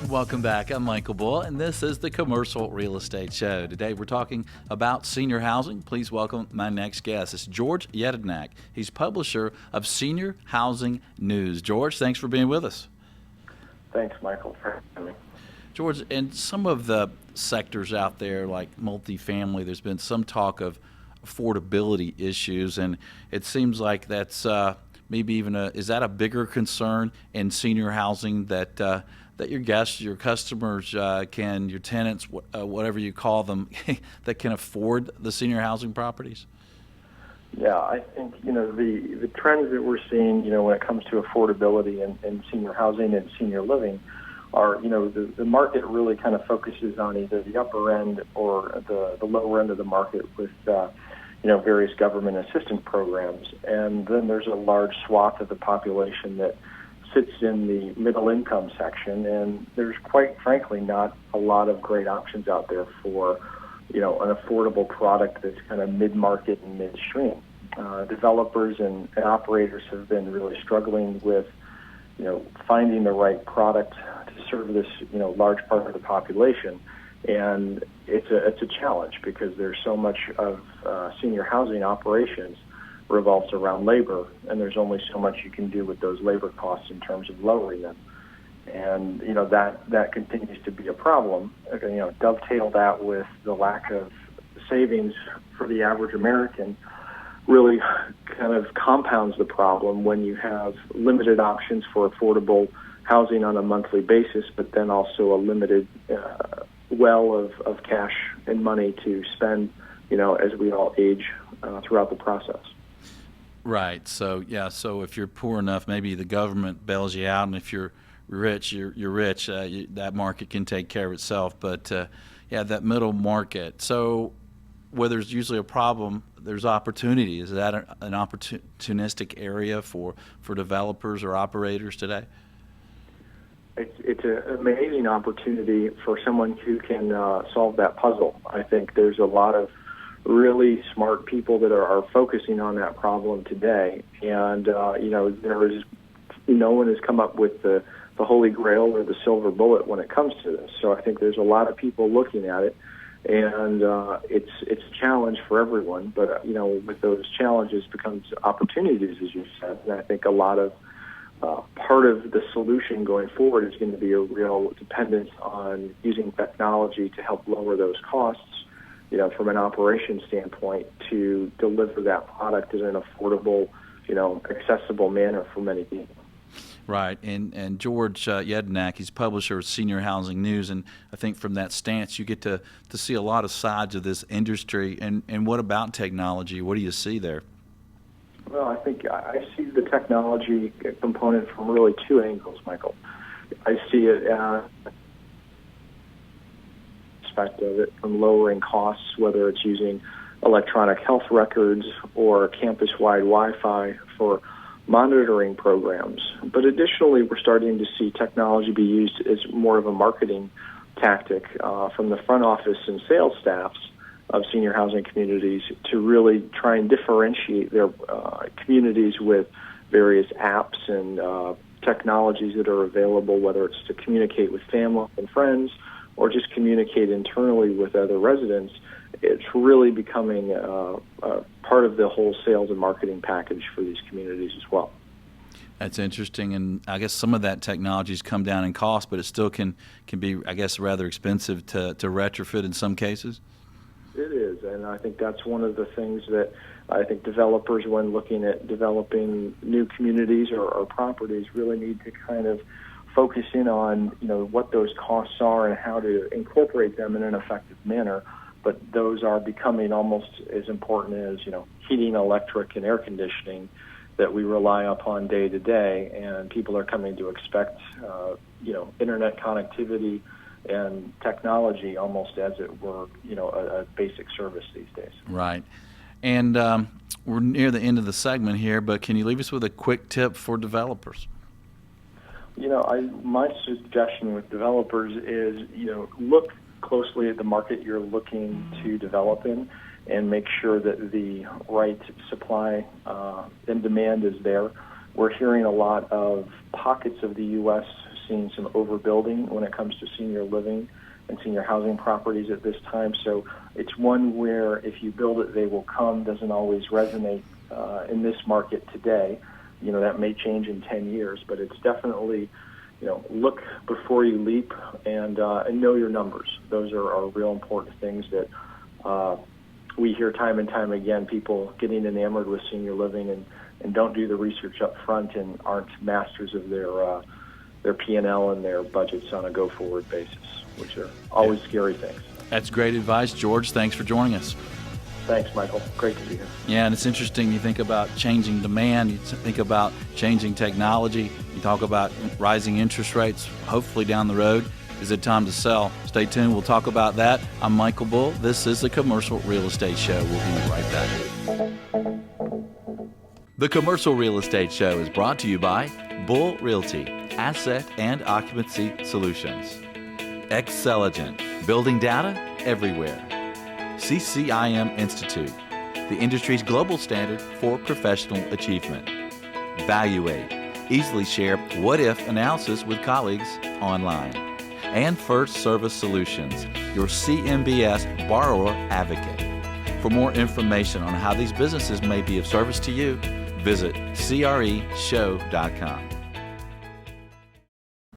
Welcome back. I'm Michael Bull, and this is the Commercial Real Estate Show. Today we're talking about senior housing. Please welcome my next guest. It's George Yedinak. He's publisher of Senior Housing News. George, thanks for being with us. Thanks, Michael, for having me. George, in some of the sectors out there, like multifamily, there's been some talk of affordability issues, and it seems like that's maybe even is that a bigger concern in senior housing that your guests, your customers your tenants, whatever you call them, that can afford the senior housing properties? Yeah, I think, the trends that we're seeing, when it comes to affordability in senior housing and senior living are, the market really kind of focuses on either the upper end or the lower end of the market with, various government assistance programs. And then there's a large swath of the population that sits in the middle income section, and there's quite frankly not a lot of great options out there for an affordable product that's kind of mid-market and midstream. Developers and operators have been really struggling with finding the right product to serve this large part of the population, and it's a challenge because there's so much of senior housing operations revolves around labor, and there's only so much you can do with those labor costs in terms of lowering them. And that continues to be a problem. Dovetail that with the lack of savings for the average American really kind of compounds the problem when you have limited options for affordable housing on a monthly basis, but then also a limited well of cash and money to spend, as we all age throughout the process. Right. So if you're poor enough, maybe the government bails you out, and if you're rich, you're rich. That market can take care of itself. But that middle market. So where there's usually a problem, there's opportunity. Is that an opportunistic area for developers or operators today? It's an amazing opportunity for someone who can solve that puzzle. I think there's a lot of really smart people that are focusing on that problem today, and there is no one has come up with the holy grail or the silver bullet when it comes to this. So I think there's a lot of people looking at it, and it's a challenge for everyone. But with those challenges becomes opportunities, as you said, and I think a lot of part of the solution going forward is going to be a real dependence on using technology to help lower those costs, from an operation standpoint, to deliver that product in an affordable, accessible manner for many people. Right, and George Yedinak, he's publisher of Senior Housing News, and I think from that stance you get to see a lot of sides of this industry. And what about technology? What do you see there? Well, I think I see the technology component from really two angles, Michael. I see it aspect of it from lowering costs, whether it's using electronic health records or campus-wide Wi-Fi for monitoring programs. But additionally, we're starting to see technology be used as more of a marketing tactic from the front office and sales staffs of senior housing communities to really try and differentiate their communities with various apps and technologies that are available, whether it's to communicate with family and friends or just communicate internally with other residents. It's really becoming part of the whole sales and marketing package for these communities as well. That's interesting, and I guess some of that technology's come down in cost, but it still can be, I guess, rather expensive to retrofit in some cases. It is, and I think that's one of the things that I think developers, when looking at developing new communities or properties, really need to kind of focus in on, what those costs are and how to incorporate them in an effective manner. But those are becoming almost as important as, heating, electric, and air conditioning that we rely upon day to day, and people are coming to expect, internet connectivity and technology almost as it were, a basic service these days. Right. And we're near the end of the segment here, but can you leave us with a quick tip for developers? My suggestion with developers is, look closely at the market you're looking to develop in and make sure that the right supply and demand is there. We're hearing a lot of pockets of the U.S. seeing some overbuilding when it comes to senior living and senior housing properties at this time. So it's one where if you build it, they will come doesn't always resonate in this market today. That may change in 10 years, but it's definitely, look before you leap and know your numbers. Those are real important things that we hear time and time again, people getting enamored with senior living and don't do the research up front and aren't masters of their P&L and their budgets on a go-forward basis, which are always scary things. That's great advice, George. Thanks for joining us. Thanks, Michael. Great to be here. Yeah, and it's interesting. You think about changing demand. You think about changing technology. You talk about rising interest rates. Hopefully down the road, is it time to sell? Stay tuned. We'll talk about that. I'm Michael Bull. This is the Commercial Real Estate Show. We'll be right back. The Commercial Real Estate Show is brought to you by Bull Realty, Asset and Occupancy Solutions. Xceligent, building data everywhere. CCIM Institute, the industry's global standard for professional achievement. Valuate, easily share what-if analysis with colleagues online. And First Service Solutions, your CMBS borrower advocate. For more information on how these businesses may be of service to you, visit creshow.com.